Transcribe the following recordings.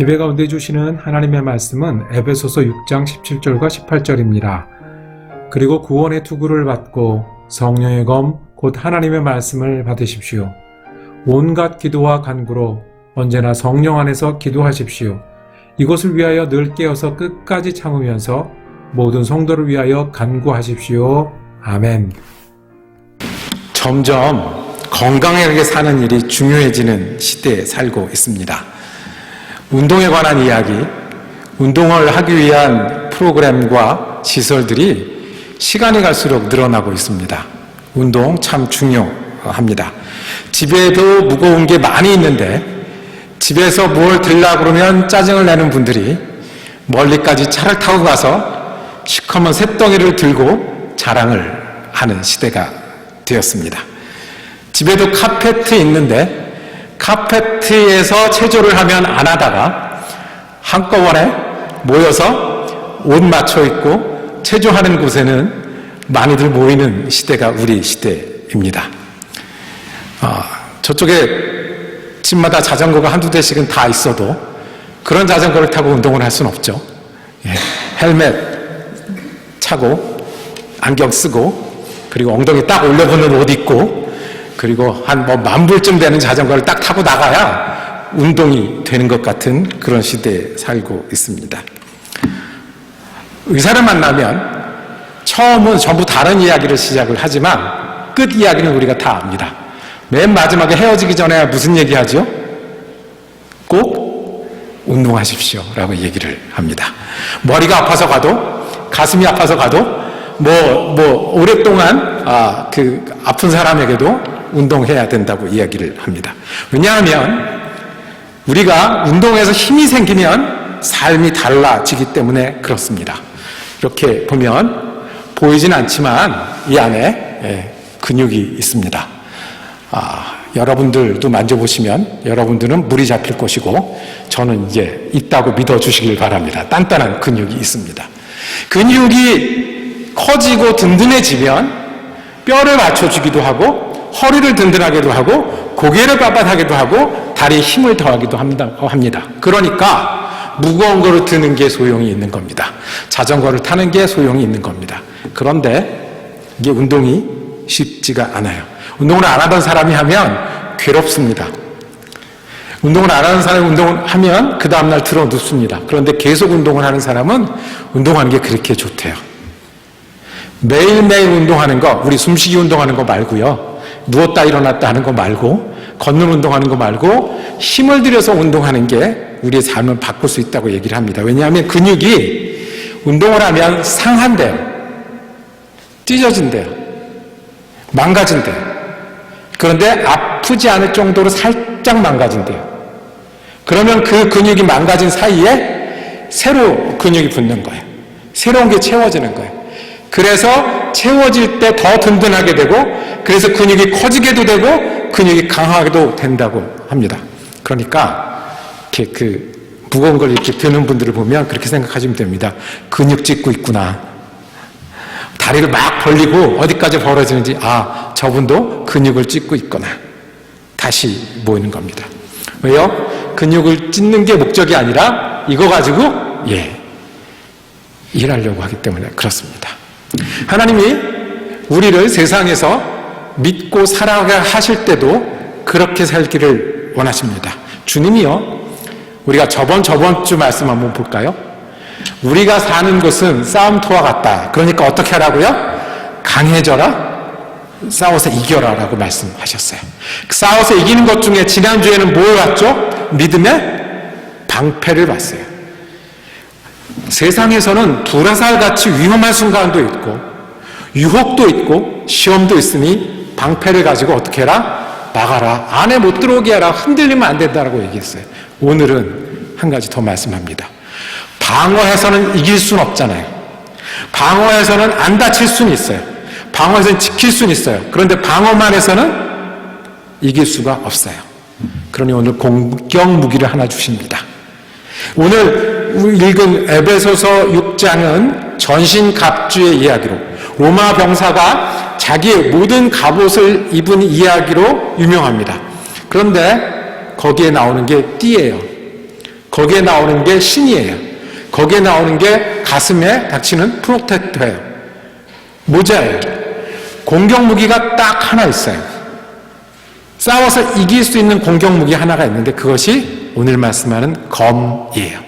예배 가운데 주시는 하나님의 말씀은 에베소서 6장 17절과 18절입니다. 그리고 구원의 투구를 받고 성령의 검 곧 하나님의 말씀을 받으십시오. 온갖 기도와 간구로 언제나 성령 안에서 기도하십시오. 이것을 위하여 늘 깨어서 끝까지 참으면서 모든 성도를 위하여 간구하십시오. 아멘. 점점 건강하게 사는 일이 중요해지는 시대에 살고 있습니다. 운동에 관한 이야기, 운동을 하기 위한 프로그램과 시설들이 시간이 갈수록 늘어나고 있습니다. 운동 참 중요합니다. 집에도 무거운 게 많이 있는데 집에서 뭘 들려고 그러면 짜증을 내는 분들이 멀리까지 차를 타고 가서 시커먼 쇳덩이를 들고 자랑을 하는 시대가 되었습니다. 집에도 카페트 있는데 카페트에서 체조를 하면 안 하다가 한꺼번에 모여서 옷 맞춰 입고 체조하는 곳에는 많이들 모이는 시대가 우리 시대입니다. 저쪽에 집마다 자전거가 한두 대씩은 다 있어도 그런 자전거를 타고 운동을 할 수는 없죠. 헬멧 차고 안경 쓰고 그리고 엉덩이 딱 올려보는 옷 입고 그리고 한 만불쯤 되는 자전거를 딱 타고 나가야 운동이 되는 것 같은 그런 시대에 살고 있습니다. 의사를 만나면 처음은 전부 다른 이야기를 시작을 하지만 끝 이야기는 우리가 다 압니다. 맨 마지막에 헤어지기 전에 무슨 얘기하죠? 꼭 운동하십시오 라고 얘기를 합니다. 머리가 아파서 가도 가슴이 아파서 가도 오랫동안 아픈 사람에게도 운동해야 된다고 이야기를 합니다. 왜냐하면 우리가 운동해서 힘이 생기면 삶이 달라지기 때문에 그렇습니다. 이렇게 보면 보이진 않지만 이 안에 근육이 있습니다. 여러분들도 만져보시면 여러분들은 물이 잡힐 것이고 저는 이제 있다고 믿어주시길 바랍니다. 단단한 근육이 있습니다. 근육이 커지고 든든해지면 뼈를 받쳐주기도 하고 허리를 든든하게도 하고 고개를 빳빳하게도 하고 다리에 힘을 더하기도 합니다. 그러니까 무거운 거를 드는 게 소용이 있는 겁니다. 자전거를 타는 게 소용이 있는 겁니다. 그런데 이게 운동이 쉽지가 않아요. 운동을 안 하던 사람이 하면 괴롭습니다. 운동을 안 하는 사람이 운동을 하면 그 다음날 들어 눕습니다. 그런데 계속 운동을 하는 사람은 운동하는 게 그렇게 좋대요. 매일매일 운동하는 거, 우리 숨쉬기 운동하는 거 말고요. 누웠다 일어났다 하는 거 말고 걷는 운동하는 거 말고 힘을 들여서 운동하는 게 우리의 삶을 바꿀 수 있다고 얘기를 합니다. 왜냐하면 근육이 운동을 하면 상한대요. 찢어진대요. 망가진대요. 그런데 아프지 않을 정도로 살짝 망가진대요. 그러면 그 근육이 망가진 사이에 새로 근육이 붙는 거예요. 새로운 게 채워지는 거예요. 그래서 채워질 때 더 든든하게 되고 그래서 근육이 커지게도 되고 근육이 강하게도 된다고 합니다. 그러니까 이렇게 무거운 걸 이렇게 드는 분들을 보면 그렇게 생각하시면 됩니다. 근육 찢고 있구나. 다리를 막 벌리고 어디까지 벌어지는지 저분도 근육을 찢고 있거나 다시 모이는 겁니다. 왜요? 근육을 찢는 게 목적이 아니라 이거 가지고 일하려고 하기 때문에 그렇습니다. 하나님이 우리를 세상에서 믿고 살아가 하실 때도 그렇게 살기를 원하십니다. 주님이요, 우리가 저번 주 말씀 한번 볼까요? 우리가 사는 것은 싸움터와 같다. 그러니까 어떻게 하라고요? 강해져라, 싸워서 이겨라 라고 말씀하셨어요. 싸워서 이기는 것 중에 지난주에는 뭘 봤죠? 믿음의 방패를 봤어요. 세상에서는 불화살같이 위험한 순간도 있고 유혹도 있고 시험도 있으니 방패를 가지고 어떻게 해라? 막아라. 안에 못 들어오게 하라. 흔들리면 안 된다라고 얘기했어요. 오늘은 한 가지 더 말씀합니다. 방어해서는 이길 수는 없잖아요. 방어해서는 안 다칠 수는 있어요. 방어해서는 지킬 수는 있어요. 그런데 방어만 해서는 이길 수가 없어요. 그러니 오늘 공격 무기를 하나 주십니다. 오늘 읽은 에베소서 6장은 전신갑주의 이야기로 로마 병사가 자기의 모든 갑옷을 입은 이야기로 유명합니다. 그런데 거기에 나오는 게 띠예요. 거기에 나오는 게 신이에요. 거기에 나오는 게 가슴에 닥치는 프로텍터예요. 모자예요. 공격 무기가 딱 하나 있어요. 싸워서 이길 수 있는 공격 무기 하나가 있는데 그것이 오늘 말씀하는 검이에요.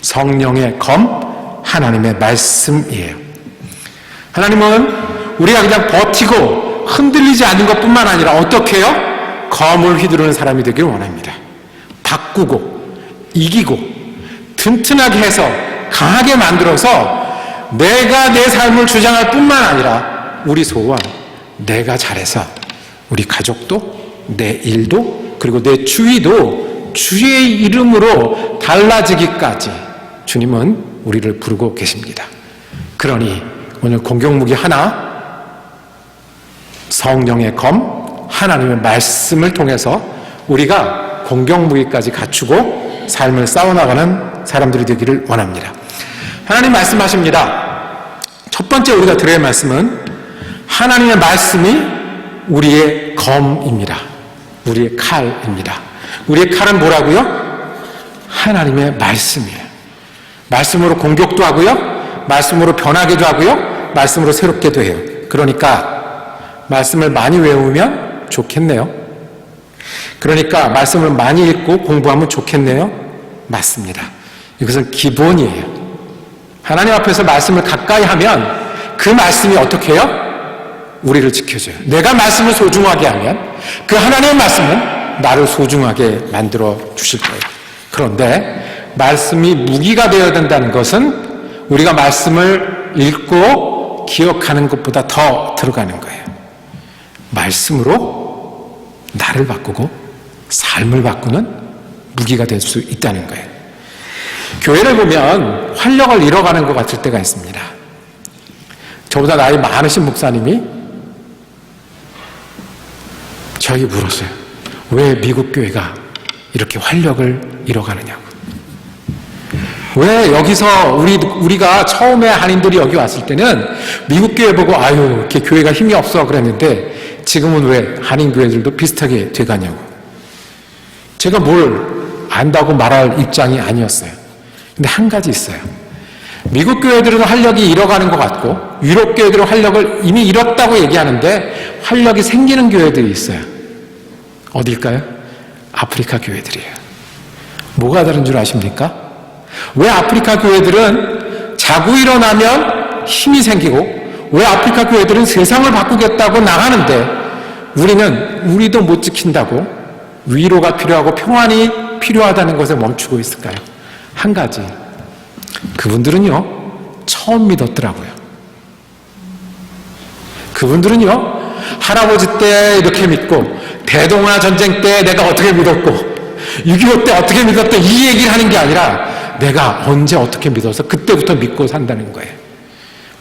성령의 검, 하나님의 말씀이에요. 하나님은 우리가 그냥 버티고 흔들리지 않는 것뿐만 아니라 어떻게 해요? 검을 휘두르는 사람이 되길 원합니다. 바꾸고 이기고 튼튼하게 해서 강하게 만들어서 내가 내 삶을 주장할 뿐만 아니라 우리 소원, 내가 잘해서 우리 가족도 내 일도 그리고 내 주위도 주의 이름으로 달라지기까지 주님은 우리를 부르고 계십니다. 그러니 오늘 공격무기 하나, 성령의 검, 하나님의 말씀을 통해서 우리가 공격무기까지 갖추고 삶을 싸워나가는 사람들이 되기를 원합니다. 하나님 말씀하십니다. 첫 번째 우리가 들어야 할 말씀은 하나님의 말씀이 우리의 검입니다. 우리의 칼입니다. 우리의 칼은 뭐라고요? 하나님의 말씀이에요. 말씀으로 공격도 하고요. 말씀으로 변하기도 하고요. 말씀으로 새롭게도 해요. 그러니까 말씀을 많이 외우면 좋겠네요. 그러니까 말씀을 많이 읽고 공부하면 좋겠네요. 맞습니다. 이것은 기본이에요. 하나님 앞에서 말씀을 가까이 하면 그 말씀이 어떻게 해요? 우리를 지켜줘요. 내가 말씀을 소중하게 하면 그 하나님의 말씀은 나를 소중하게 만들어 주실 거예요. 그런데 말씀이 무기가 되어야 된다는 것은 우리가 말씀을 읽고 기억하는 것보다 더 들어가는 거예요. 말씀으로 나를 바꾸고 삶을 바꾸는 무기가 될 수 있다는 거예요. 교회를 보면 활력을 잃어가는 것 같을 때가 있습니다. 저보다 나이 많으신 목사님이 저에게 물었어요. 왜 미국 교회가 이렇게 활력을 잃어가느냐고. 왜 여기서 우리가 처음에 한인들이 여기 왔을 때는 미국 교회 보고 아유 이렇게 교회가 힘이 없어 그랬는데 지금은 왜 한인 교회들도 비슷하게 돼가냐고. 제가 뭘 안다고 말할 입장이 아니었어요. 근데 한 가지 있어요. 미국 교회들은 활력이 잃어가는 것 같고 유럽 교회들은 활력을 이미 잃었다고 얘기하는데 활력이 생기는 교회들이 있어요. 어딜까요? 아프리카 교회들이에요. 뭐가 다른 줄 아십니까? 왜 아프리카 교회들은 자고 일어나면 힘이 생기고 왜 아프리카 교회들은 세상을 바꾸겠다고 나가는데 우리도 못 지킨다고 위로가 필요하고 평안이 필요하다는 것에 멈추고 있을까요? 한 가지. 그분들은요, 처음 믿었더라고요. 그분들은요, 할아버지 때 이렇게 믿고, 대동아 전쟁 때 내가 어떻게 믿었고, 6.25 때 어떻게 믿었대, 이 얘기를 하는 게 아니라, 내가 언제 어떻게 믿어서 그때부터 믿고 산다는 거예요.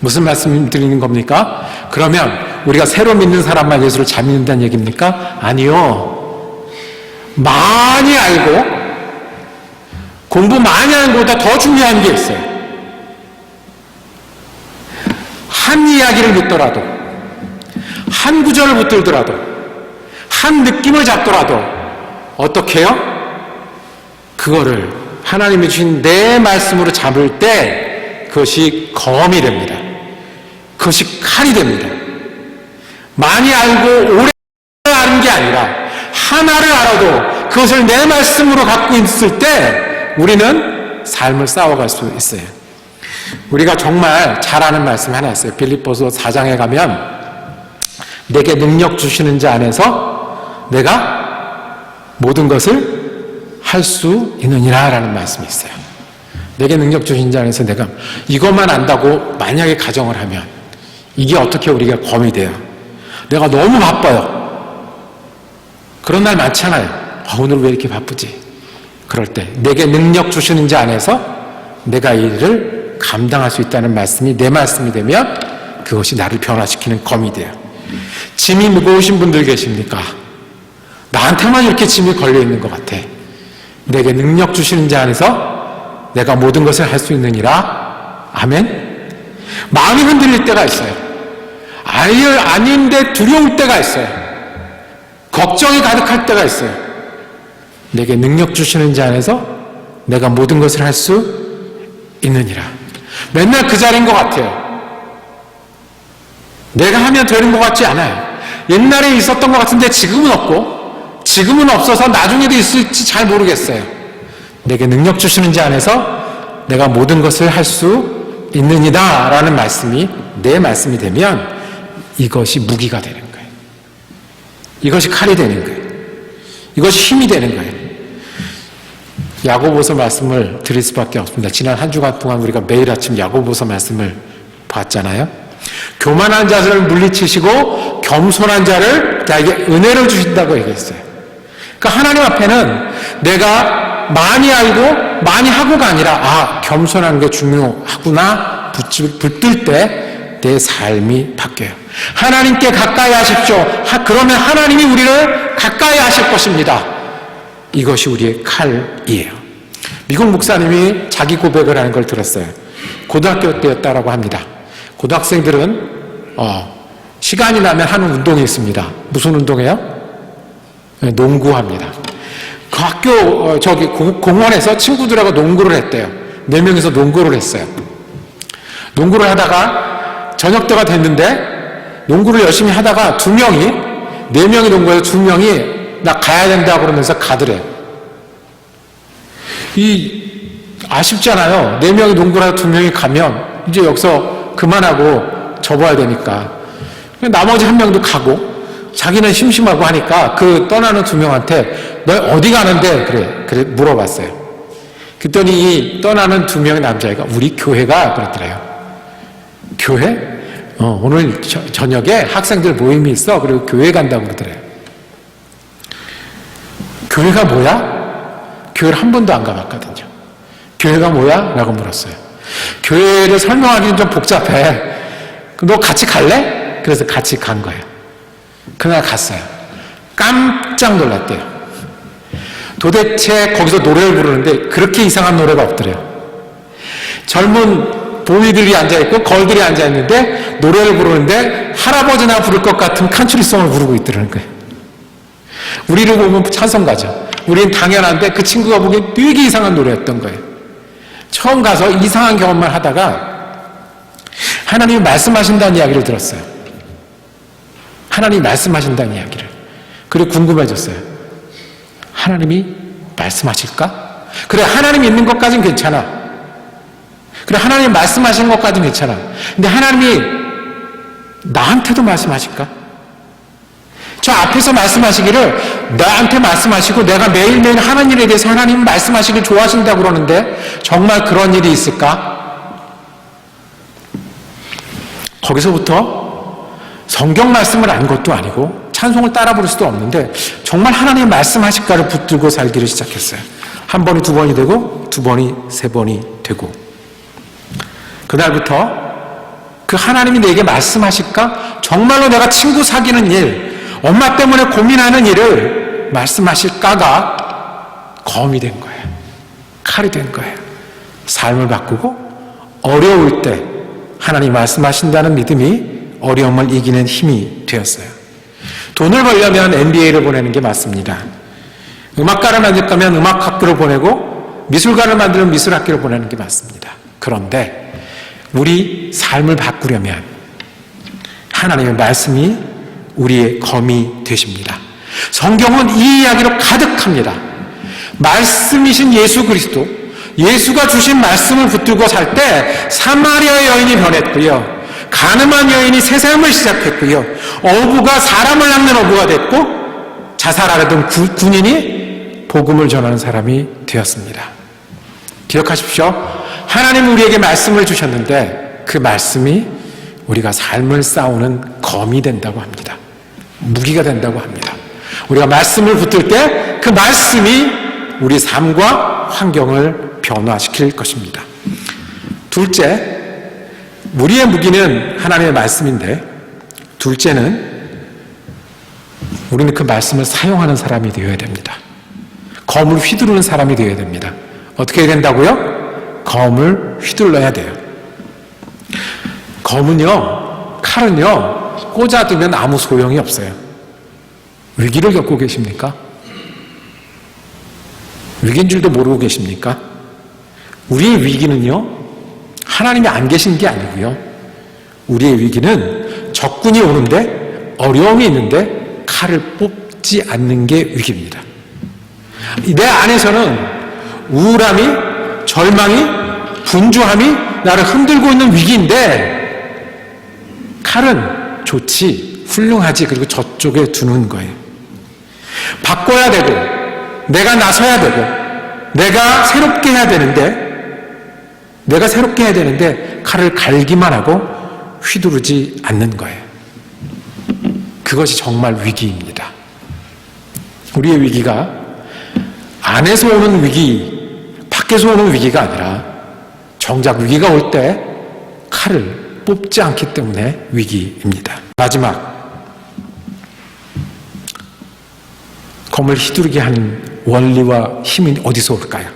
무슨 말씀 드리는 겁니까? 그러면 우리가 새로 믿는 사람만 예수를 잘 믿는다는 얘기입니까? 아니요. 많이 알고, 공부 많이 하는 것보다 더 중요한 게 있어요. 한 이야기를 믿더라도, 한 구절을 붙들더라도, 한 느낌을 잡더라도, 어떻게 해요? 그거를 하나님이 주신 내 말씀으로 잡을 때, 그것이 검이 됩니다. 그것이 칼이 됩니다. 많이 알고 오래 아는 게 아니라, 하나를 알아도 그것을 내 말씀으로 갖고 있을 때, 우리는 삶을 싸워갈 수 있어요. 우리가 정말 잘 아는 말씀 하나 있어요. 빌립보서 4장에 가면 내게 능력 주시는 자 안에서 내가 모든 것을 할 수 있느니라 라는 말씀이 있어요. 내게 능력 주신 자 안에서 내가 이것만 안다고 만약에 가정을 하면 이게 어떻게 우리가 검이 돼요. 내가 너무 바빠요. 그런 날 많잖아요. 오늘 왜 이렇게 바쁘지? 그럴 때 내게 능력 주시는 자 안에서 내가 이 일을 감당할 수 있다는 말씀이 내 말씀이 되면 그것이 나를 변화시키는 검이 돼요. 짐이 무거우신 분들 계십니까? 나한테만 이렇게 짐이 걸려있는 것 같아. 내게 능력 주시는 자 안에서 내가 모든 것을 할 수 있느니라. 아멘. 마음이 흔들릴 때가 있어요. 아닌데 두려울 때가 있어요. 걱정이 가득할 때가 있어요. 내게 능력 주시는 자 안에서 내가 모든 것을 할 수 있느니라. 맨날 그 자리인 것 같아요. 내가 하면 되는 것 같지 않아요. 옛날에 있었던 것 같은데 지금은 없고, 지금은 없어서 나중에도 있을지 잘 모르겠어요. 내게 능력 주시는 자 안에서 내가 모든 것을 할 수 있느니라 라는 말씀이 내 말씀이 되면 이것이 무기가 되는 거예요. 이것이 칼이 되는 거예요. 이것이 힘이 되는 거예요. 야고보서 말씀을 드릴 수밖에 없습니다. 지난 한 주간 동안 우리가 매일 아침 야고보서 말씀을 봤잖아요. 교만한 자를 물리치시고 겸손한 자를 자에게 은혜를 주신다고 얘기했어요. 그러니까 하나님 앞에는 내가 많이 알고 많이 하고가 아니라 겸손한 게 중요하구나 붙들 때 내 삶이 바뀌어요. 하나님께 가까이 하십시오. 그러면 하나님이 우리를 가까이 하실 것입니다. 이것이 우리의 칼이에요. 미국 목사님이 자기 고백을 하는 걸 들었어요. 고등학교 때였다라고 합니다. 고등학생들은 시간이 나면 하는 운동이 있습니다. 무슨 운동이에요? 농구합니다. 그 학교 공원에서 친구들하고 농구를 했대요. 4명이서 농구를 했어요. 농구를 하다가 저녁 때가 됐는데 농구를 열심히 하다가 4명이 농구해서 2명이 나 가야 된다 그러면서 가더래요. 아쉽잖아요. 4명이 농구를 하다 2명이 가면 이제 여기서 그만하고 접어야 되니까. 나머지 1명도 가고 자기는 심심하고 하니까 그 떠나는 2명한테 너 어디 가는데? 그래 물어봤어요. 그랬더니 이 떠나는 2명의 남자애가 우리 교회가 그랬더래요. 교회? 오늘 저녁에 학생들 모임이 있어. 그리고 교회 간다고 그러더래요. 교회가 뭐야? 교회를 한 번도 안 가봤거든요. 교회가 뭐야? 라고 물었어요. 교회를 설명하기는 좀 복잡해. 너 같이 갈래? 그래서 같이 간 거예요. 그날 갔어요. 깜짝 놀랐대요. 도대체 거기서 노래를 부르는데 그렇게 이상한 노래가 없더래요. 젊은 보이들이 앉아있고 걸들이 앉아있는데 노래를 부르는데 할아버지나 부를 것 같은 칸츄리송을 부르고 있더라는 거예요. 우리를 보면 찬송가죠. 우리는 당연한데 그 친구가 보기엔 되게 이상한 노래였던 거예요. 처음 가서 이상한 경험만 하다가 하나님이 말씀하신다는 이야기를 들었어요. 하나님이 말씀하신다는 이야기를. 그리고 궁금해졌어요. 하나님이 말씀하실까? 그래, 하나님이 있는 것까지는 괜찮아. 그래, 하나님이 말씀하신 것까지는 괜찮아. 근데 하나님이 나한테도 말씀하실까? 저 앞에서 말씀하시기를 나한테 말씀하시고 내가 매일매일 하는 일에 대해서 하나님 말씀하시길 좋아하신다고 그러는데 정말 그런 일이 있을까? 거기서부터 성경 말씀을 안 것도 아니고 찬송을 따라 부를 수도 없는데 정말 하나님 말씀하실까를 붙들고 살기를 시작했어요. 1번이 2번이 되고 2번이 3번이 되고 그날부터 그 하나님이 내게 말씀하실까? 정말로 내가 친구 사귀는 일, 엄마 때문에 고민하는 일을 말씀하실까가 검이 된 거예요. 칼이 된 거예요. 삶을 바꾸고 어려울 때 하나님 말씀하신다는 믿음이 어려움을 이기는 힘이 되었어요. 돈을 벌려면 MBA를 보내는 게 맞습니다. 음악가를 만들 거면 음악학교를 보내고 미술가를 만들면 미술학교를 보내는 게 맞습니다. 그런데 우리 삶을 바꾸려면 하나님의 말씀이 우리의 검이 되십니다. 성경은 이 이야기로 가득합니다. 말씀이신 예수 그리스도, 예수가 주신 말씀을 붙들고 살 때 사마리아 여인이 변했고요. 가늠한 여인이 새 삶을 시작했고요. 어부가 사람을 낚는 어부가 됐고 자살하려던 군인이 복음을 전하는 사람이 되었습니다. 기억하십시오. 하나님은 우리에게 말씀을 주셨는데 그 말씀이 우리가 삶을 싸우는 검이 된다고 합니다. 무기가 된다고 합니다. 우리가 말씀을 붙들 때 그 말씀이 우리 삶과 환경을 변화시킬 것입니다. 둘째, 우리의 무기는 하나님의 말씀인데 둘째는 우리는 그 말씀을 사용하는 사람이 되어야 됩니다. 검을 휘두르는 사람이 되어야 됩니다. 어떻게 해야 된다고요? 검을 휘둘러야 돼요. 검은요, 칼은요, 꽂아두면 아무 소용이 없어요. 위기를 겪고 계십니까? 위기인 줄도 모르고 계십니까? 우리의 위기는요, 하나님이 안 계신 게 아니고요. 우리의 위기는 적군이 오는데, 어려움이 있는데 칼을 뽑지 않는 게 위기입니다. 내 안에서는 우울함이, 절망이, 분주함이 나를 흔들고 있는 위기인데 칼은 좋지, 훌륭하지, 그리고 저쪽에 두는 거예요. 바꿔야 되고 내가 나서야 되고 내가 새롭게 해야 되는데 칼을 갈기만 하고 휘두르지 않는 거예요. 그것이 정말 위기입니다. 우리의 위기가 안에서 오는 위기, 밖에서 오는 위기가 아니라 정작 위기가 올 때 칼을 뽑지 않기 때문에 위기입니다. 마지막, 검을 휘두르게 하는 원리와 힘이 어디서 올까요?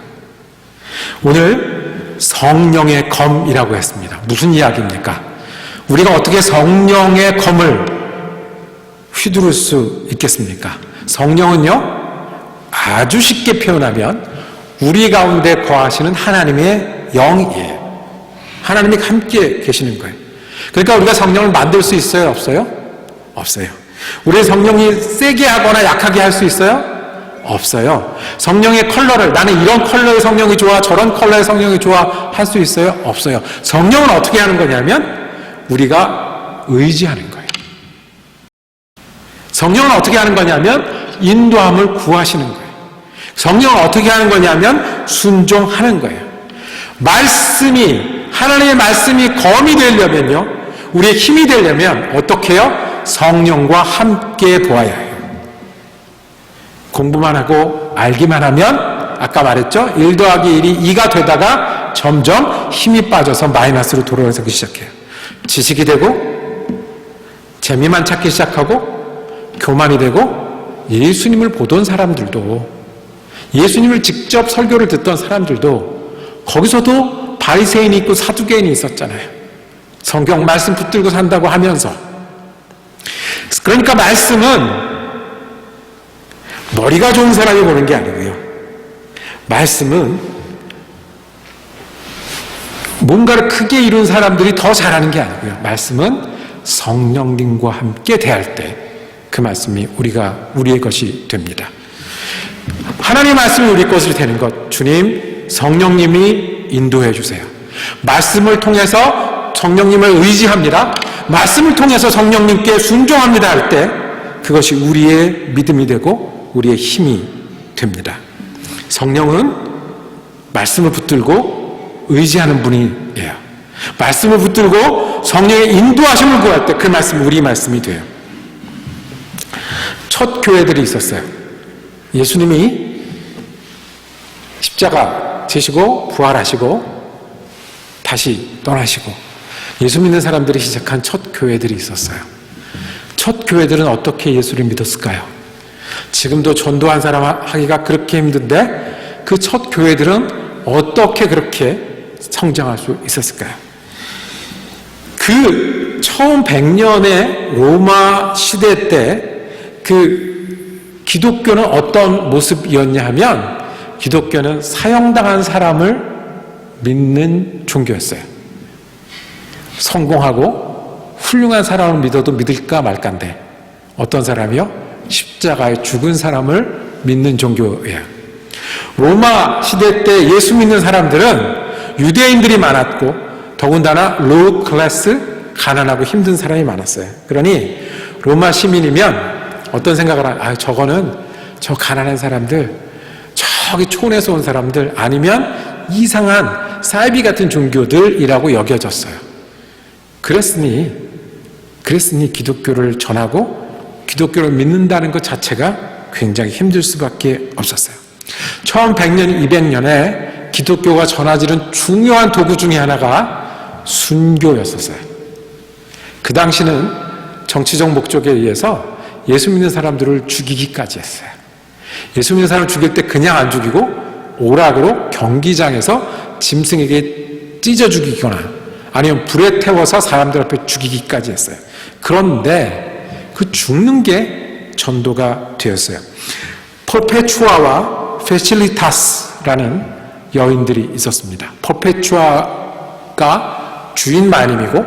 오늘 성령의 검이라고 했습니다. 무슨 이야기입니까? 우리가 어떻게 성령의 검을 휘두를 수 있겠습니까? 성령은요, 아주 쉽게 표현하면 우리 가운데 거하시는 하나님의 영이에요. 하나님이 함께 계시는 거예요. 그러니까 우리가 성령을 만들 수 있어요? 없어요? 없어요. 우리의 성령이 세게 하거나 약하게 할 수 있어요? 없어요. 성령의 컬러를, 나는 이런 컬러의 성령이 좋아, 저런 컬러의 성령이 좋아 할 수 있어요? 없어요. 성령은 어떻게 하는 거냐면 우리가 의지하는 거예요. 성령은 어떻게 하는 거냐면 인도함을 구하시는 거예요. 성령은 어떻게 하는 거냐면 순종하는 거예요. 하나님의 말씀이 검이 되려면요, 우리의 힘이 되려면 어떻게 해요? 성령과 함께 보아야 해요. 공부만 하고 알기만 하면 아까 말했죠? 1 더하기 1이 2가 되다가 점점 힘이 빠져서 마이너스로 돌아가기 시작해요. 지식이 되고 재미만 찾기 시작하고 교만이 되고, 예수님을 보던 사람들도, 예수님을 직접 설교를 듣던 사람들도 거기서도 바리새인이 있고 사두개인이 있었잖아요. 성경 말씀 붙들고 산다고 하면서. 그러니까 말씀은 머리가 좋은 사람이 보는 게 아니고요. 말씀은 뭔가를 크게 이룬 사람들이 더 잘하는 게 아니고요. 말씀은 성령님과 함께 대할 때 그 말씀이 우리의 것이 됩니다. 하나님의 말씀이 우리 것이 되는 것, 주님, 성령님이 인도해 주세요. 말씀을 통해서 성령님을 의지합니다. 말씀을 통해서 성령님께 순종합니다 할 때 그것이 우리의 믿음이 되고 우리의 힘이 됩니다. 성령은 말씀을 붙들고 의지하는 분이에요. 말씀을 붙들고 성령의 인도하심을 구할 때 그 말씀이 우리 말씀이 돼요. 첫 교회들이 있었어요. 예수님이 십자가 지시고 부활하시고 다시 떠나시고 예수 믿는 사람들이 시작한 첫 교회들이 있었어요. 첫 교회들은 어떻게 예수를 믿었을까요? 지금도 전도한 사람 하기가 그렇게 힘든데 그 첫 교회들은 어떻게 그렇게 성장할 수 있었을까요? 그 처음 100년의 로마 시대 때 그 기독교는 어떤 모습이었냐 하면 기독교는 사형당한 사람을 믿는 종교였어요. 성공하고 훌륭한 사람을 믿어도 믿을까 말까인데 어떤 사람이요? 십자가에 죽은 사람을 믿는 종교예요. 로마 시대 때 예수 믿는 사람들은 유대인들이 많았고 더군다나 로우 클래스, 가난하고 힘든 사람이 많았어요. 그러니 로마 시민이면 어떤 생각을 저거는 저 가난한 사람들, 저기 촌에서 온 사람들, 아니면 이상한 사이비 같은 종교들이라고 여겨졌어요. 그랬으니 기독교를 전하고 기독교를 믿는다는 것 자체가 굉장히 힘들 수밖에 없었어요. 처음 100년, 200년에 기독교가 전화지는 중요한 도구 중에 하나가 순교였었어요. 그 당시는 정치적 목적에 의해서 예수 믿는 사람들을 죽이기까지 했어요. 예수 믿는 사람을 죽일 때 그냥 안 죽이고 오락으로 경기장에서 짐승에게 찢어 죽이거나 아니면 불에 태워서 사람들 앞에 죽이기까지 했어요. 그런데 그 죽는 게 전도가 되었어요. 퍼페추아와 페실리타스라는 여인들이 있었습니다. 퍼페추아가 주인 마님이고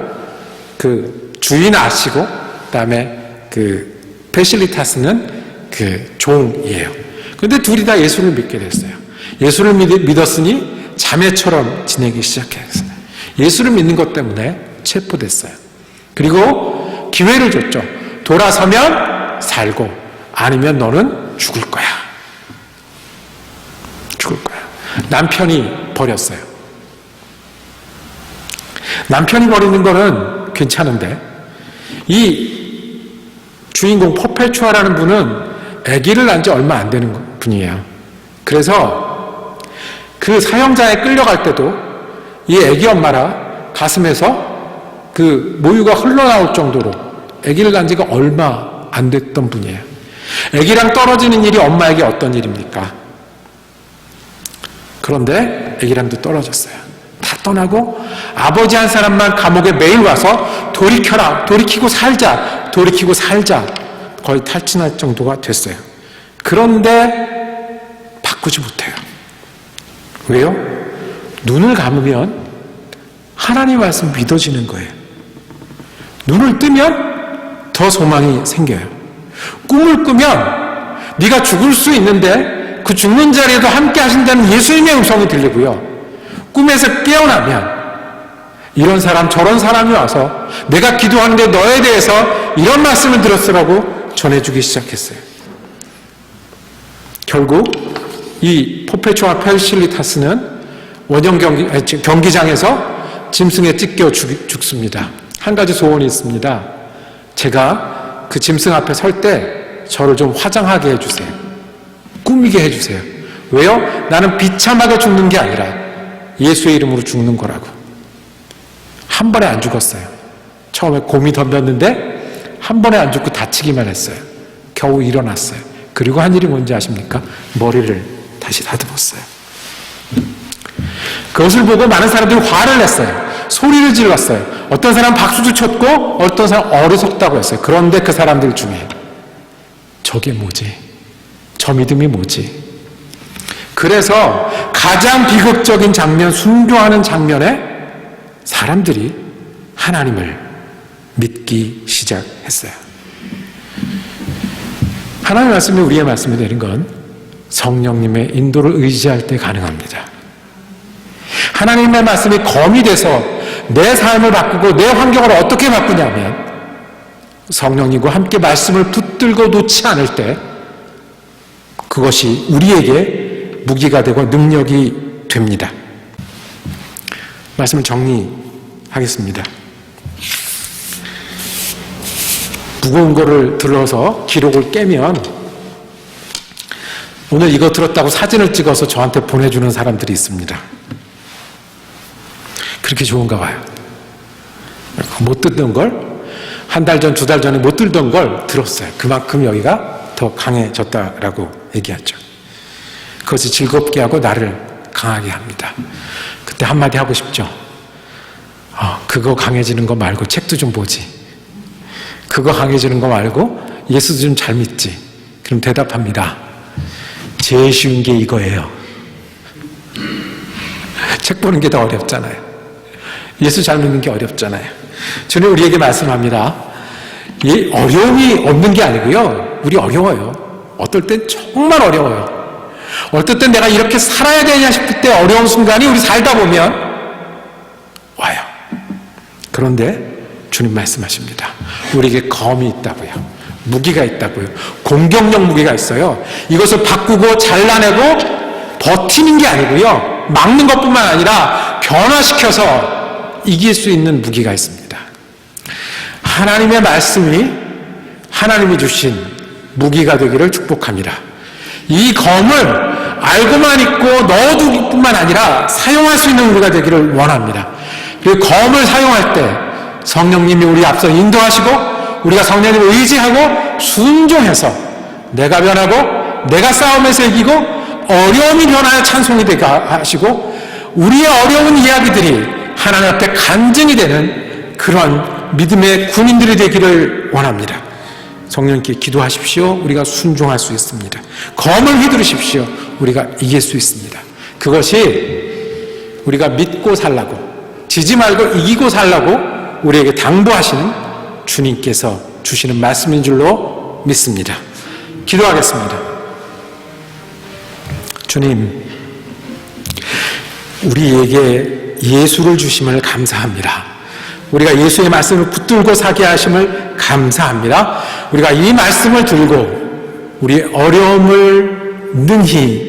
그 주인 아시고 그다음에 그 페실리타스는 그 종이에요. 그런데 둘이 다 예수를 믿게 됐어요. 예수를 믿었으니 자매처럼 지내기 시작했어요. 예수를 믿는 것 때문에 체포됐어요. 그리고 기회를 줬죠. 돌아서면 살고 아니면 너는 죽을 거야. 죽을 거야. 남편이 버렸어요. 남편이 버리는 거는 괜찮은데 이 주인공 퍼페추아라는 분은 아기를 낳은 지 얼마 안 되는 분이에요. 그래서 그 사형장에 끌려갈 때도 이 아기 엄마라 가슴에서 그 모유가 흘러나올 정도로 아기를 낳은 지가 얼마 안 됐던 분이에요. 아기랑 떨어지는 일이 엄마에게 어떤 일입니까? 그런데 아기랑도 떨어졌어요. 다 떠나고 아버지 한 사람만 감옥에 매일 와서 돌이켜라, 돌이키고 살자, 돌이키고 살자 거의 탈진할 정도가 됐어요. 그런데 바꾸지 못해요. 왜요? 눈을 감으면 하나님 말씀 믿어지는 거예요. 눈을 뜨면 더 소망이 생겨요. 꿈을 꾸면 네가 죽을 수 있는데 그 죽는 자리에도 함께 하신다는 예수님의 음성이 들리고요. 꿈에서 깨어나면 이런 사람 저런 사람이 와서 내가 기도하는데 너에 대해서 이런 말씀을 들었으라고 전해주기 시작했어요. 결국 이 포페추아 페실리타스는 원형 경기장에서 짐승에 찢겨 죽습니다. 한 가지 소원이 있습니다. 제가 그 짐승 앞에 설 때 저를 좀 화장하게 해주세요. 꾸미게 해주세요. 왜요? 나는 비참하게 죽는 게 아니라 예수의 이름으로 죽는 거라고. 한 번에 안 죽었어요. 처음에 곰이 덤볐는데 한 번에 안 죽고 다치기만 했어요. 겨우 일어났어요. 그리고 한 일이 뭔지 아십니까? 머리를 다시 다듬었어요. 그것을 보고 많은 사람들이 화를 냈어요. 소리를 질렀어요. 어떤 사람은 박수도 쳤고 어떤 사람은 어리석다고 했어요. 그런데 그 사람들 중에 저게 뭐지? 저 믿음이 뭐지? 그래서 가장 비극적인 장면, 순교하는 장면에 사람들이 하나님을 믿기 시작했어요. 하나님의 말씀이 우리의 말씀이 되는 건 성령님의 인도를 의지할 때 가능합니다. 하나님의 말씀이 검이 돼서 내 삶을 바꾸고 내 환경을 어떻게 바꾸냐면 성령님과 함께 말씀을 붙들고 놓지 않을 때 그것이 우리에게 무기가 되고 능력이 됩니다. 말씀을 정리하겠습니다. 무거운 거를 들어서 기록을 깨면 오늘 이거 들었다고 사진을 찍어서 저한테 보내주는 사람들이 있습니다. 그렇게 좋은가 봐요. 못 듣던 걸 한 달 전, 두 달 전에 못 들던 걸 들었어요. 그만큼 여기가 더 강해졌다라고 얘기하죠. 그것이 즐겁게 하고 나를 강하게 합니다. 그때 한마디 하고 싶죠. 그거 강해지는 거 말고 책도 좀 보지. 그거 강해지는 거 말고 예수도 좀 잘 믿지. 그럼 대답합니다. 제일 쉬운 게 이거예요. 책 보는 게 더 어렵잖아요. 예수 잘 믿는 게 어렵잖아요. 주님 우리에게 말씀합니다. 이 어려움이 없는 게 아니고요. 우리 어려워요. 어떨 땐 정말 어려워요. 어떨 땐 내가 이렇게 살아야 되냐 싶을 때 어려운 순간이 우리 살다 보면 와요. 그런데 주님 말씀하십니다. 우리에게 검이 있다고요. 무기가 있다고요. 공격력 무기가 있어요. 이것을 바꾸고 잘라내고 버티는 게 아니고요. 막는 것뿐만 아니라 변화시켜서 이길 수 있는 무기가 있습니다. 하나님의 말씀이 하나님이 주신 무기가 되기를 축복합니다. 이 검을 알고만 있고 넣어두기 뿐만 아니라 사용할 수 있는 우리가 되기를 원합니다. 그리고 검을 사용할 때 성령님이 우리 앞서 인도하시고 우리가 성령님을 의지하고 순종해서 내가 변하고 내가 싸움에서 이기고 어려움이 변하여 찬송이 되게 하시고 우리의 어려운 이야기들이 하나님 앞에 간증이 되는 그런 믿음의 군인들이 되기를 원합니다. 성령님께 기도하십시오. 우리가 순종할 수 있습니다. 검을 휘두르십시오. 우리가 이길 수 있습니다. 그것이 우리가 믿고 살라고, 지지 말고 이기고 살라고 우리에게 당부하시는 주님께서 주시는 말씀인 줄로 믿습니다. 기도하겠습니다. 주님, 우리에게 예수를 주심을 감사합니다. 우리가 예수의 말씀을 붙들고 사게 하심을 감사합니다. 우리가 이 말씀을 들고 우리 어려움을 능히